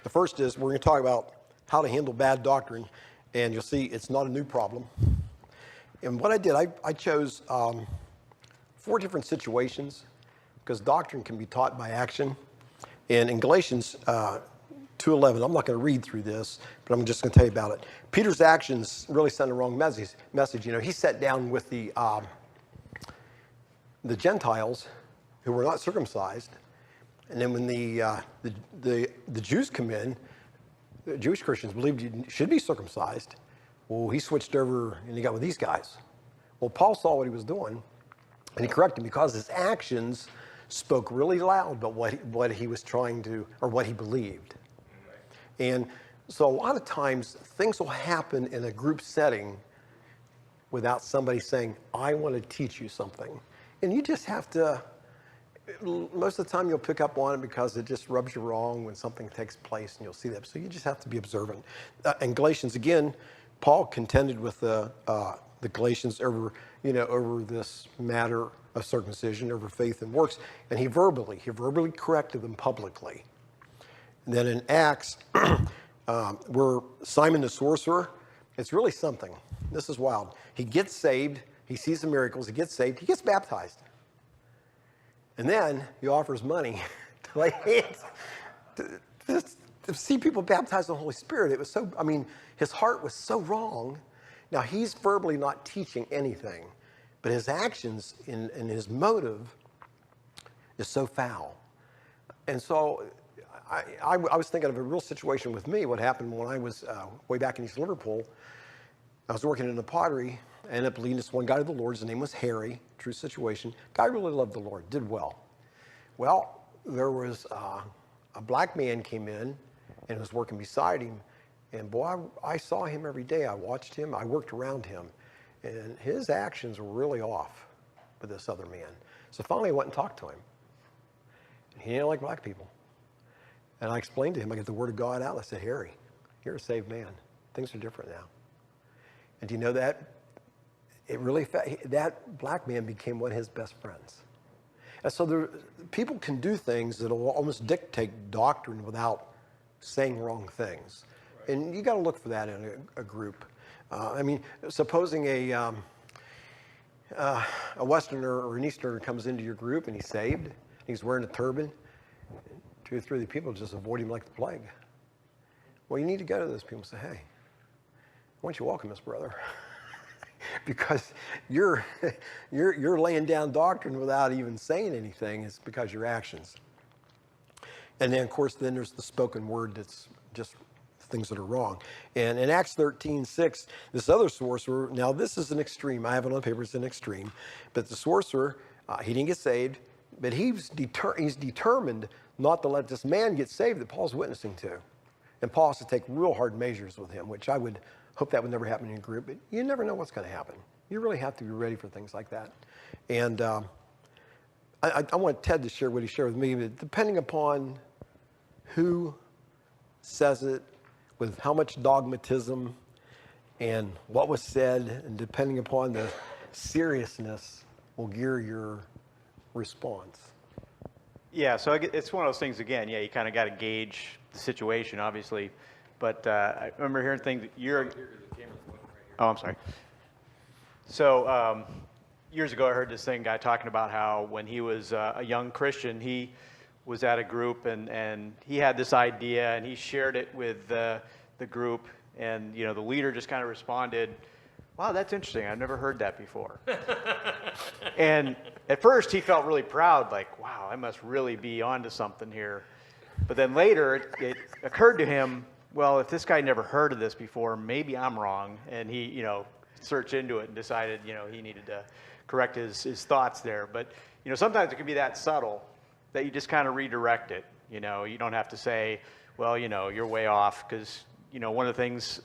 The first is we're going to talk about how to handle bad doctrine, and you'll see it's not a new problem. And what I did, I chose 4 different situations because doctrine can be taught by action. And in Galatians 2:11, I'm not going to read through this, but I'm just going to tell you about it. Peter's actions really sent a wrong message. You know, he sat down with the Gentiles who were not circumcised, and then when the Jews come in, the Jewish Christians believed you should be circumcised. Well, he switched over and he got with these guys. Well, Paul saw what he was doing, and he corrected him because his actions spoke really loud about what he was trying to, or what he believed. And so a lot of times things will happen in a group setting without somebody saying, I want to teach you something. And you just have to, most of the time you'll pick up on it because it just rubs you wrong when something takes place, and you'll see that. So you just have to be observant. In Galatians, again, Paul contended with the Galatians over this matter of circumcision, over faith and works, and he verbally corrected them publicly. And then in Acts, where Simon the sorcerer, it's really something. This is wild. He gets saved. He sees the miracles. He gets saved. He gets baptized. And then he offers money to lay hands to see people baptized in the Holy Spirit. It was so, his heart was so wrong. Now, he's verbally not teaching anything, but his actions and his motive is so foul. And so I was thinking of a real situation with me, what happened when I was way back in East Liverpool. I was working in the pottery. I ended up leading this one guy to the Lord. His name was Harry. True situation. Guy really loved the Lord, did well. Well, there was a black man came in and was working beside him. And boy, I saw him every day. I watched him. I worked around him. And his actions were really off with this other man. So finally I went and talked to him. And he didn't like black people. And I explained to him, I get the word of God out. I said, Harry, you're a saved man. Things are different now. And do you know that? That black man became one of his best friends. And so people can do things that will almost dictate doctrine without saying wrong things. Right. And you got to look for that in a group. Supposing a Westerner or an Easterner comes into your group and he's saved, he's wearing a turban, 2 or 3 of the people just avoid him like the plague. Well, you need to go to those people and say, hey, why don't you welcome us, brother? Because you're laying down doctrine without even saying anything. It's because your actions. And then, of course, there's the spoken word that's just things that are wrong. And in Acts 13:6, this other sorcerer, now this is an extreme. I have it on paper, it's an extreme. But the sorcerer, he didn't get saved, but he's determined not to let this man get saved that Paul's witnessing to. And Paul has to take real hard measures with him, which I would hope that would never happen in a group, but you never know what's going to happen. You really have to be ready for things like that. And I want Ted to share what he shared with me, but depending upon who says it, with how much dogmatism and what was said, and depending upon the seriousness, will gear your response. Yeah, so it's one of those things, again, you kind of got to gauge the situation, obviously. But I remember hearing things that I'm sorry. So years ago, I heard this guy talking about how when he was a young Christian, he was at a group and he had this idea and he shared it with the group, and the leader just kind of responded, wow, that's interesting. I've never heard that before. And at first he felt really proud, like, wow, I must really be onto something here. But then later it occurred to him, well, if this guy never heard of this before, maybe I'm wrong. And he, searched into it and decided, he needed to correct his thoughts there. But, sometimes it can be that subtle that you just kind of redirect it. You don't have to say, well, you're way off, because, one of the things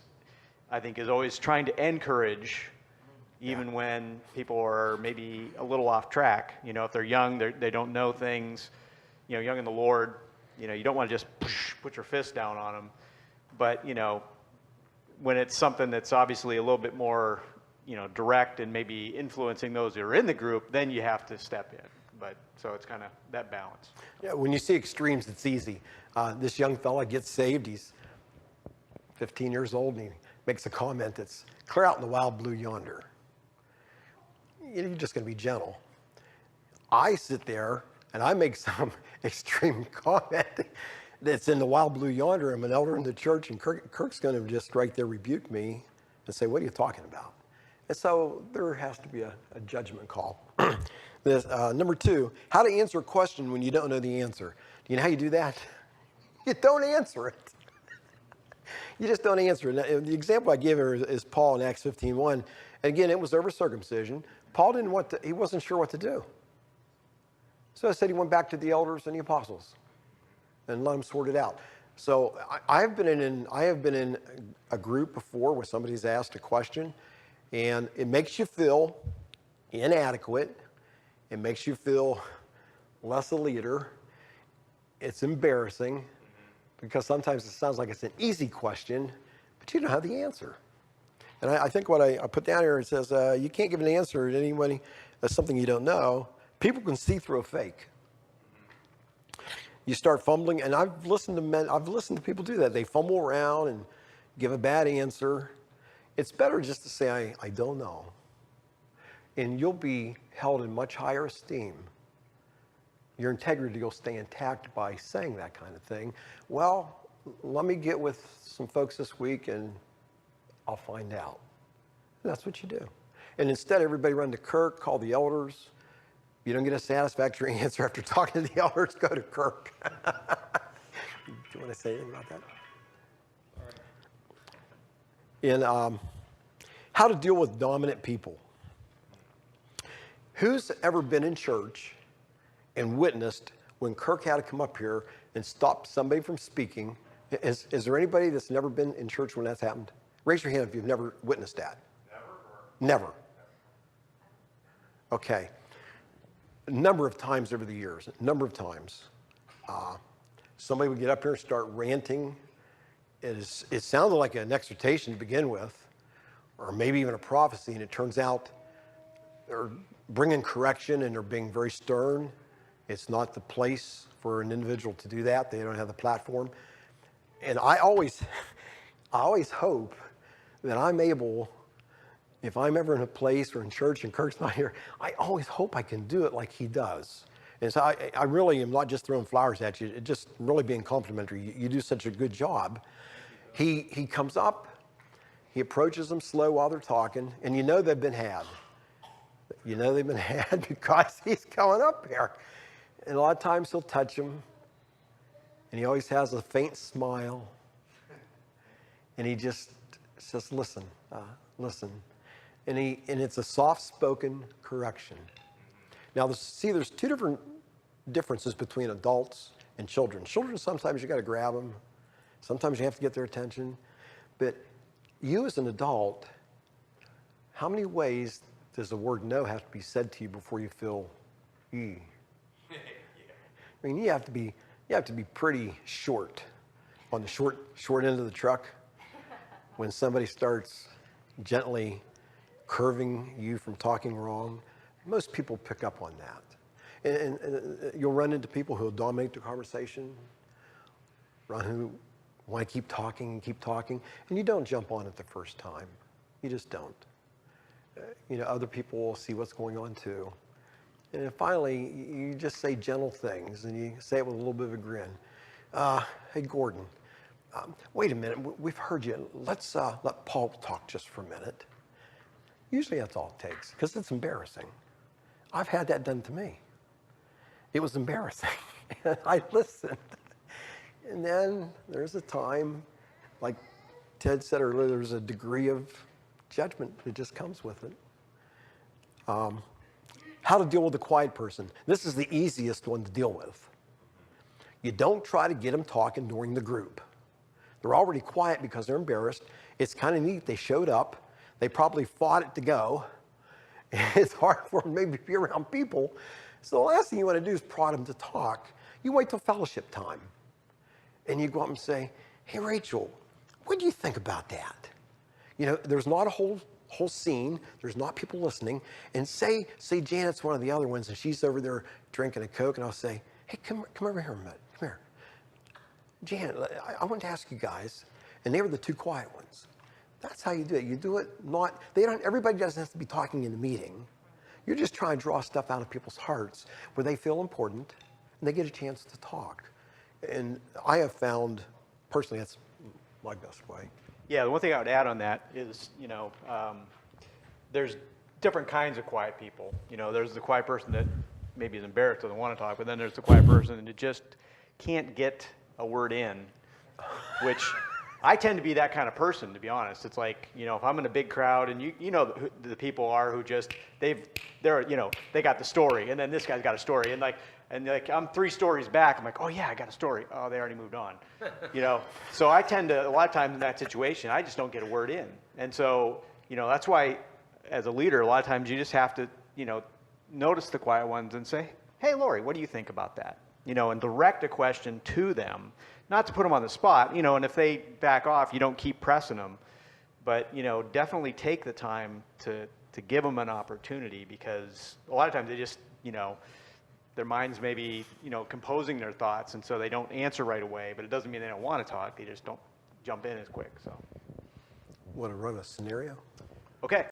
I think is always trying to encourage, even when people are maybe a little off track. If they're young, they don't know things, young in the Lord, you don't want to just put your fist down on them. But, when it's something that's obviously a little bit more, direct and maybe influencing those who are in the group, then you have to step in. but so it's kind of that balance. Yeah, when you see extremes, it's easy. This young fella gets saved. He's 15 years old, and he makes a comment that's clear out in the wild blue yonder. You're just going to be gentle. I sit there and I make some extreme comment that's in the wild blue yonder. I'm an elder in the church, and Kirk's going to just right there rebuke me and say, "What are you talking about?" And so there has to be a judgment call. Number 2, how to answer a question when you don't know the answer. Do you know how you do that? You don't answer it. You just don't answer it. Now, the example I give here is Paul in Acts 15:1. And again, it was over circumcision. Paul he wasn't sure what to do. So I said he went back to the elders and the apostles and let them sort it out. So I have been in a group before where somebody's asked a question, and it makes you feel inadequate. It makes you feel less a leader. It's embarrassing because sometimes it sounds like it's an easy question, but you don't have the answer. And I think what I put down here, it says, you can't give an answer to anybody that's something you don't know. People can see through a fake. You start fumbling, and I've listened to people do that. They fumble around and give a bad answer. It's better just to say, I don't know. And you'll be held in much higher esteem. Your integrity will stay intact by saying that kind of thing. Well, let me get with some folks this week and I'll find out. And that's what you do. And instead, everybody run to Kirk, call the elders. If you don't get a satisfactory answer after talking to the elders, go to Kirk. Do you want to say anything about that? In how to deal with dominant people. Who's ever been in church and witnessed when Kirk had to come up here and stop somebody from speaking? Is there anybody that's never been in church when that's happened? Raise your hand if you've never witnessed that. Never. Okay. A number of times over the years, somebody would get up here and start ranting. It sounded like an exhortation to begin with, or maybe even a prophecy, and it turns out they're bringing correction and they're being very stern. It's not the place for an individual to do that. They don't have the platform. And I always hope that I'm able, if I'm ever in a place or in church and Kirk's not here, I always hope I can do it like he does. And so I really am not just throwing flowers at you, just really being complimentary. You do such a good job. He comes up, he approaches them slow while they're talking, and you know they've been had. You know they've been had because he's coming up here. And a lot of times he'll touch them, and he always has a faint smile, and he just says, listen. And it's a soft-spoken correction. Now, there's two different differences between adults and children. Children, sometimes you got to grab them. Sometimes you have to get their attention. But you as an adult, how many ways does the word no have to be said to you before you feel I mean, you have to be pretty short, on the short end of the truck, when somebody starts gently curving you from talking wrong. Most people pick up on that. And you'll run into people who will dominate the conversation, who want to keep talking, and you don't jump on it the first time. You just don't. Other people will see what's going on too. And then finally, you just say gentle things, and you say it with a little bit of a grin. Hey, Gordon, wait a minute. We've heard you. Let's let Paul talk just for a minute. Usually that's all it takes, because it's embarrassing. I've had that done to me. It was embarrassing. I listened. And then there's a time, like Ted said earlier, there's a degree of judgment that just comes with it. How to deal with a quiet person. This is the easiest one to deal with. You don't try to get them talking during the group. They're already quiet because they're embarrassed. It's kind of neat. They showed up. They probably fought it to go. It's hard for them maybe to be around people. So the last thing you want to do is prod them to talk. You wait till fellowship time. And you go up and say, hey, Rachel, what do you think about that? There's not a whole whole scene. There's not people listening. And say Janet's one of the other ones, and she's over there drinking a Coke, and I'll say, hey, come over here a minute. Come here. Janet, I want to ask you guys, and they were the two quiet ones. That's how you do it. You do it not, everybody doesn't have to be talking in a meeting. You're just trying to draw stuff out of people's hearts where they feel important and they get a chance to talk. And I have found, personally, that's my best way. Yeah, the one thing I would add on that is, there's different kinds of quiet people. There's the quiet person that maybe is embarrassed, doesn't want to talk, but then there's the quiet person that just can't get a word in, which I tend to be that kind of person, to be honest. It's like, if I'm in a big crowd and you know who the people are who just, they got the story, and then this guy's got a story, and I'm 3 stories back, I'm like, oh yeah, I got a story. Oh, they already moved on. So I tend to, a lot of times in that situation, I just don't get a word in. And so, that's why as a leader, a lot of times you just have to, notice the quiet ones and say, hey, Lori, what do you think about that? And direct a question to them, not to put them on the spot, and if they back off, you don't keep pressing them, but, definitely take the time to give them an opportunity, because a lot of times they just, their minds may be, composing their thoughts, and so they don't answer right away, but it doesn't mean they don't want to talk, they just don't jump in as quick, so. Want to run a scenario? Okay.